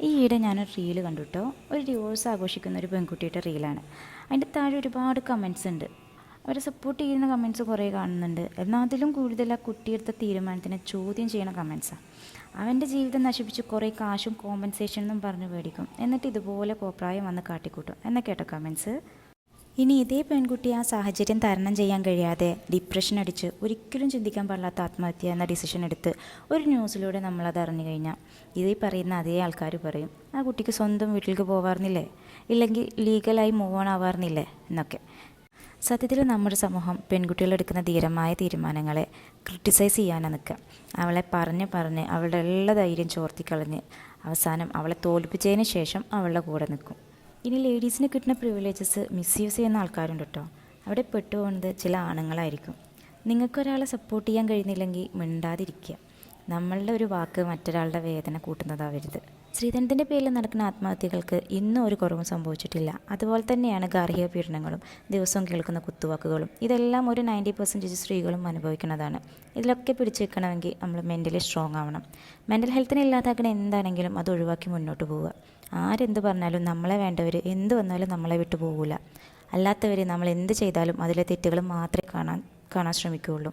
ഈയിടെ ഞാനൊരു റീല് കണ്ടു കേട്ടോ. ഒരു ഡിവോഴ്സ് ആഘോഷിക്കുന്ന ഒരു പെൺകുട്ടിയുടെ റീലാണ്. അതിൻ്റെ താഴെ ഒരുപാട് കമൻസ് ഉണ്ട്. അവരെ സപ്പോർട്ട് ചെയ്യുന്ന കമൻസ് കുറേ കാണുന്നുണ്ട്. എന്നാൽ അതിലും കൂടുതൽ ആ കുട്ടിയെടുത്ത തീരുമാനത്തിനെ ചോദ്യം ചെയ്യണ കമൻസാണ്. അവൻ്റെ ജീവിതം നശിപ്പിച്ച് കുറേ കാശും കോമ്പൻസേഷനും പറഞ്ഞ് മേടിക്കും, എന്നിട്ട് ഇതുപോലെ കോപ്രായം വന്ന് കാട്ടിക്കൂട്ടും എന്നൊക്കെ കേട്ടോ കമൻസ്. ഇനി ഇതേ പെൺകുട്ടി ആ സാഹചര്യം തരണം ചെയ്യാൻ കഴിയാതെ ഡിപ്രഷൻ അടിച്ച് ഒരിക്കലും ചിന്തിക്കാൻ പാടില്ലാത്ത ആത്മഹത്യ എന്ന ഡിസിഷൻ എടുത്ത് ഒരു ന്യൂസിലൂടെ നമ്മളത് അറിഞ്ഞു കഴിഞ്ഞാൽ ഇതീ പറയുന്ന അതേ ആൾക്കാർ പറയും, ആ കുട്ടിക്ക് സ്വന്തം വീട്ടിലേക്ക് പോവാറുന്നില്ലേ, ഇല്ലെങ്കിൽ ലീഗലായി മൂവ് ഓൺ ആവാറുന്നില്ലേ എന്നൊക്കെ. സത്യത്തിൽ നമ്മുടെ സമൂഹം പെൺകുട്ടികളെടുക്കുന്ന ധീരമായ തീരുമാനങ്ങളെ ക്രിട്ടിസൈസ് ചെയ്യാനാണ് നിൽക്കുക. അവളെ പറഞ്ഞ് അവളുടെ എല്ലാ ധൈര്യം ചോർത്തിക്കളഞ്ഞ് അവസാനം അവളെ തോൽപ്പിച്ചതിന് ശേഷം അവളുടെ കൂടെ നിൽക്കും. ഇനി ലേഡീസിന് കിട്ടുന്ന പ്രിവിലേജസ് മിസ്യൂസ് ചെയ്യുന്ന ആൾക്കാരുണ്ട് കേട്ടോ. അവിടെ പെട്ടുപോകുന്നത് ചില ആണുങ്ങളായിരിക്കും. നിങ്ങൾക്കൊരാളെ സപ്പോർട്ട് ചെയ്യാൻ കഴിയുന്നില്ലെങ്കിൽ മിണ്ടാതിരിക്കുക. നമ്മളുടെ ഒരു വാക്ക് മറ്റൊരാളുടെ വേദന കൂട്ടുന്നതാവരുത്. ശ്രീധരത്തിൻ്റെ പേരിൽ നടക്കുന്ന ആത്മഹത്യകൾക്ക് ഇന്നും ഒരു കുറവും സംഭവിച്ചിട്ടില്ല. അതുപോലെ തന്നെയാണ് ഗാർഹിക പീഡനങ്ങളും ദിവസവും കേൾക്കുന്ന കുത്തുവാക്കുകളും. ഇതെല്ലാം ഒരു 90% സ്ത്രീകളും അനുഭവിക്കുന്നതാണ്. ഇതിലൊക്കെ പിടിച്ചു വെക്കണമെങ്കിൽ നമ്മൾ മെൻ്റലി സ്ട്രോങ് ആവണം. മെൻ്റൽ ഹെൽത്തിനെ ഇല്ലാതാക്കണ എന്താണെങ്കിലും അത് ഒഴിവാക്കി മുന്നോട്ട് പോവുക. ആരെന്ത് പറഞ്ഞാലും നമ്മളെ വേണ്ടവർ എന്ത് വന്നാലും നമ്മളെ വിട്ടു പോകില്ല. അല്ലാത്തവർ നമ്മൾ എന്ത് ചെയ്താലും അതിലെ തെറ്റുകൾ മാത്രമേ കാണാൻ ശ്രമിക്കുകയുള്ളൂ.